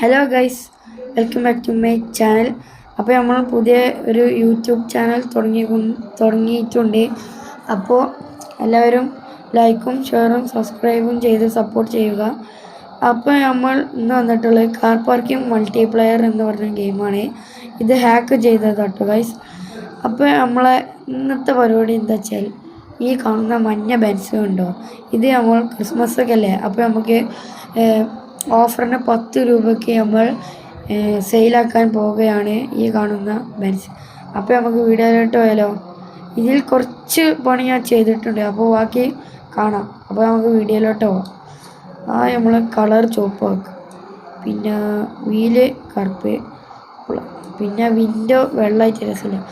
Hello guys, welcome back to my channel. അപ്പോൾ നമ്മൾ പുതിയ ഒരു യൂട്യൂബ് ചാനൽ തുടങ്ങിയിട്ടുണ്ട്. അപ്പോൾ എല്ലാവരും ലൈക്കും ഷെയറും സബ്സ്ക്രൈബും ചെയ്ത് സപ്പോർട്ട് ചെയ്യുക. അപ്പോൾ നമ്മൾ ഇന്ന് വന്നിട്ടുള്ളത് കാർ പാർക്കിംഗ് മൾട്ടിപ്ലെയർ എന്ന് പറഞ്ഞ ഗെയിമാണ്. ഇത് ഹാക്ക് ചെയ്തതാട്ടോ ഗൈസ്. അപ്പോൾ നമ്മളെ ഇന്നത്തെ പരിപാടി എന്താ വെച്ചാൽ, ഈ കാണുന്ന മഞ്ഞ ബെൻസ് ഉണ്ടോ, ഇത് നമ്മൾ ക്രിസ്മസ് ഒക്കെ അല്ലേ, അപ്പോൾ നമുക്ക് ഓഫറിന് 10 രൂപയ്ക്ക് നമ്മൾ സെയിലാക്കാൻ പോവുകയാണ് ഈ കാണുന്ന ബെൻസ്. അപ്പോൾ നമുക്ക് വീഡിയോയിലോട്ട് പോയാലോ. ഇതിൽ കുറച്ച് പണി ഞാൻ ചെയ്തിട്ടുണ്ട്, അപ്പോൾ ബാക്കി കാണാം. അപ്പോൾ നമുക്ക് വീഡിയോയിലോട്ട് പോകാം. നമ്മൾ കളർ ചുവപ്പാക്കും, പിന്നെ വീല് കറുപ്പ്, പിന്നെ വിൻഡോ വെള്ളമായിട്ട് രസമില്ല,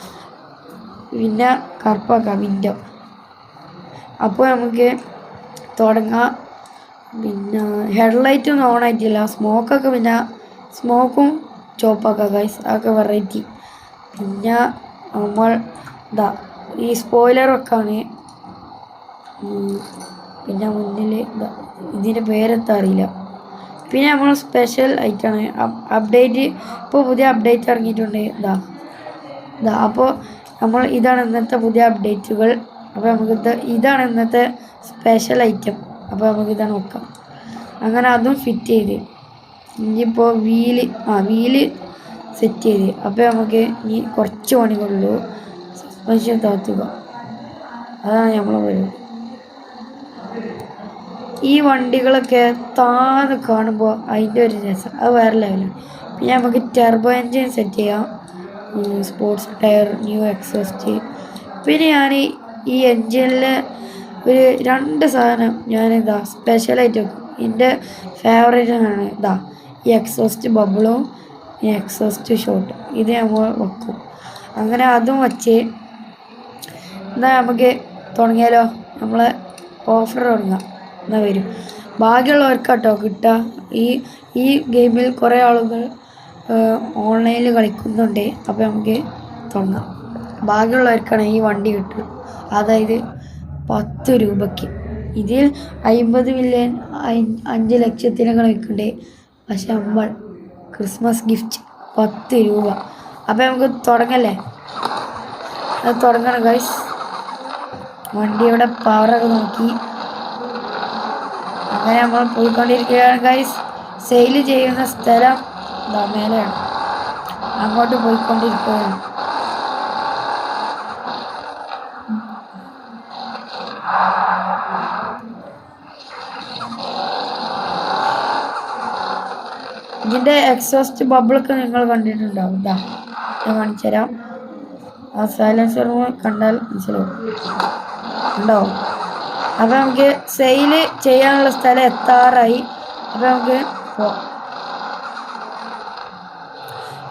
പിന്നെ കറുപ്പാക്കാം വിൻഡോ. അപ്പോൾ നമുക്ക് തുടങ്ങാം. പിന്നെ ഹെഡ്ലൈറ്റൊന്നും ഓൺ ആയിട്ടില്ല, സ്മോക്കൊക്കെ പിന്നെ സ്മോക്കും ചോപ്പാക്കാം ഗൈസ്, അതൊക്കെ വെറൈറ്റി. പിന്നെ നമ്മൾ ഈ സ്പോയിലറൊക്കെ ആണ്. പിന്നെ മുന്നിൽ ഇതിൻ്റെ പേരെത്താ അറിയില്ല. പിന്നെ നമ്മൾ സ്പെഷ്യൽ ഐറ്റാണ് അപ്ഡേറ്റ്, ഇപ്പോൾ പുതിയ അപ്ഡേറ്റ് ഇറങ്ങിയിട്ടുണ്ട്. അപ്പോൾ നമ്മൾ ഇതാണ് ഇന്നത്തെ പുതിയ അപ്ഡേറ്റുകൾ. അപ്പോൾ നമുക്ക് ഇതാണ് ഇന്നത്തെ സ്പെഷ്യൽ ഐറ്റം. അപ്പോൾ നമുക്കിതാണ് നോക്കാം. അങ്ങനെ അതും ഫിറ്റ് ചെയ്ത് ഇനിയിപ്പോൾ വീല് സെറ്റ് ചെയ്ത്. അപ്പോൾ നമുക്ക് ഇനി കുറച്ച് പണികളുള്ളൂ. സസ്പെൻഷൻ താത്തുക, അതാണ് നമ്മളെ പരിപാടി. ഈ വണ്ടികളൊക്കെ താന്ന് കാണുമ്പോൾ അതിൻ്റെ ഒരു രസം അത് വേറെ ലെവലാണ്. പിന്നെ നമുക്ക് ടെർബോ എൻജിൻ സെറ്റ് ചെയ്യാം, സ്പോർട്സ് ടയർ, ന്യൂ എക്സോസ്റ്റ്. പിന്നെ ഞാൻ ഈ എൻജിനിൽ ഒരു 2 സാധനം ഞാനിതാ സ്പെഷ്യലായിട്ട് വെക്കും. എൻ്റെ ഫേവറേറ്റ് ആണ് ഈ എക്സോസ്റ്റ് ബബിളും ഈ എക്സോസ്റ്റ് ഷോട്ട്. ഇത് നമ്മൾ വെക്കും. അങ്ങനെ അതും വച്ച് എന്നാൽ നമുക്ക് തുടങ്ങിയാലോ. നമ്മളെ ഓഫർ തുടങ്ങാം. എന്നാൽ വരും. ഭാഗ്യമുള്ളവർക്കാട്ടോ കിട്ടുക. ഈ ഗെയിമിൽ കുറേ ആളുകൾ ഓൺലൈനിൽ കളിക്കുന്നുണ്ട്. അപ്പോൾ നമുക്ക് തുടങ്ങാം. ഭാഗ്യമുള്ളവർക്കാണ് ഈ വണ്ടി കിട്ടുക, അതായത് 10 രൂപയ്ക്ക്. ഇതിൽ 50 മില്യൺ 5 ലക്ഷത്തിനൊക്കെ കളിക്കണ്ടേ. പക്ഷെ നമ്മൾ ക്രിസ്മസ് ഗിഫ്റ്റ് 10 രൂപ. അപ്പോൾ നമുക്ക് തുടങ്ങല്ലേ. അത് തുടങ്ങണം ഗൈസ്. വണ്ടിയുടെ പവറൊക്കെ നോക്കി അങ്ങനെ നമ്മൾ പോയിക്കൊണ്ടിരിക്കുകയാണ് ഗൈസ്. സെയിൽ ചെയ്യുന്ന സ്ഥലം മേലെയാണ്, അങ്ങോട്ട് പോയിക്കൊണ്ടിരിക്കുകയാണ്. ഇതിൻ്റെ എക്സോസ്റ്റ് ബബിളൊക്കെ നിങ്ങൾ കണ്ടിട്ടുണ്ടാവും. ഞാൻ കാണിച്ചു തരാം. ആ സൈലൻസർ കണ്ടാൽ മനസ്സിലാവും, ഉണ്ടാവും. അപ്പോൾ നമുക്ക് സെയിൽ ചെയ്യാനുള്ള സ്ഥലം എത്താറായി. അപ്പോൾ നമുക്ക് പോവാം.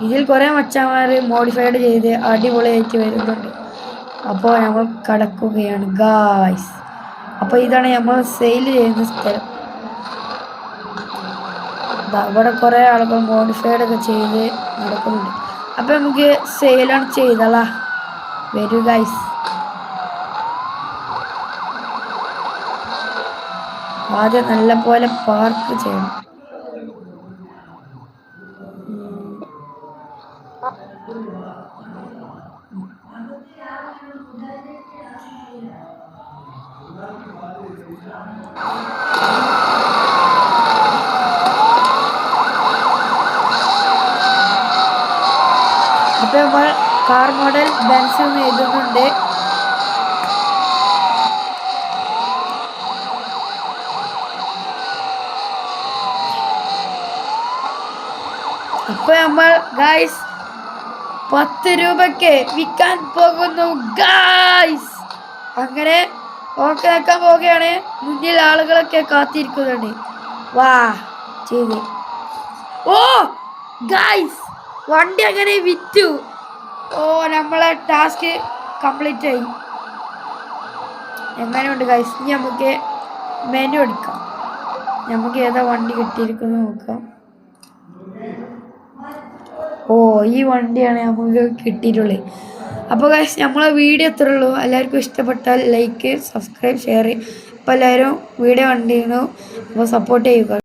ഇതിൽ കുറേ മച്ചന്മാർ മോഡിഫൈഡ് ചെയ്ത് അടിപൊളിയായിട്ട് വരുന്നുണ്ട്. അപ്പോൾ നമ്മൾ കടക്കുകയാണ് ഗായ്സ്. അപ്പോൾ ഇതാണ് നമ്മൾ സെയിൽ ചെയ്യുന്ന സ്ഥലം. ഇവിടെ കുറേ ആളുകൾ മോഡിഫൈഡ് ഒക്കെ ചെയ്ത് നടക്കുന്നുണ്ട്. അപ്പോൾ നമുക്ക് സെയിലാണ് ചെയ്തോളാം. വരൂ ഗൈസ്. ആദ്യം നല്ല പോലെ പാർക്ക് ചെയ്യണം. അപ്പോൾ നമ്മൾ കാർ മോഡൽ ബെൻസ് എന്ന് എഴുതുന്നുണ്ട്. അപ്പോൾ നമ്മൾ ഗായ്സ് 10 രൂപയ്ക്ക് വിൽക്കാൻ പോകുന്നു ഗായ്സ്. അങ്ങനെ ഓക്കെ വെക്കാൻ പോവുകയാണ്. മുന്നിൽ ആളുകളൊക്കെ കാത്തിരിക്കുന്നുണ്ട്. വാ ചെയ്ത്. ഓ ഗായ്സ്, വണ്ടി അങ്ങനെ വിറ്റു. നമ്മളെ ടാസ്ക് കംപ്ലീറ്റ് ആയി. എങ്ങനെയുണ്ട് ഗൈസ്? ഇനി നമുക്ക് മെനു എടുക്കാം. നമുക്ക് ഏതാ വണ്ടി കിട്ടിയിരിക്കുന്നത് നോക്കാം. ഈ വണ്ടിയാണ് നമുക്ക് കിട്ടിയിട്ടുള്ളത്. അപ്പോൾ ഗൈസ്, നമ്മളെ വീഡിയോ എത്ര ഉള്ളൂ. എല്ലാവർക്കും ഇഷ്ടപ്പെട്ടാൽ ലൈക്ക്, സബ്സ്ക്രൈബ്, ഷെയർ. അപ്പോൾ എല്ലാവരും വീഡിയോ കണ്ടിരുന്നു. അപ്പോൾ സപ്പോർട്ട് ചെയ്യുക.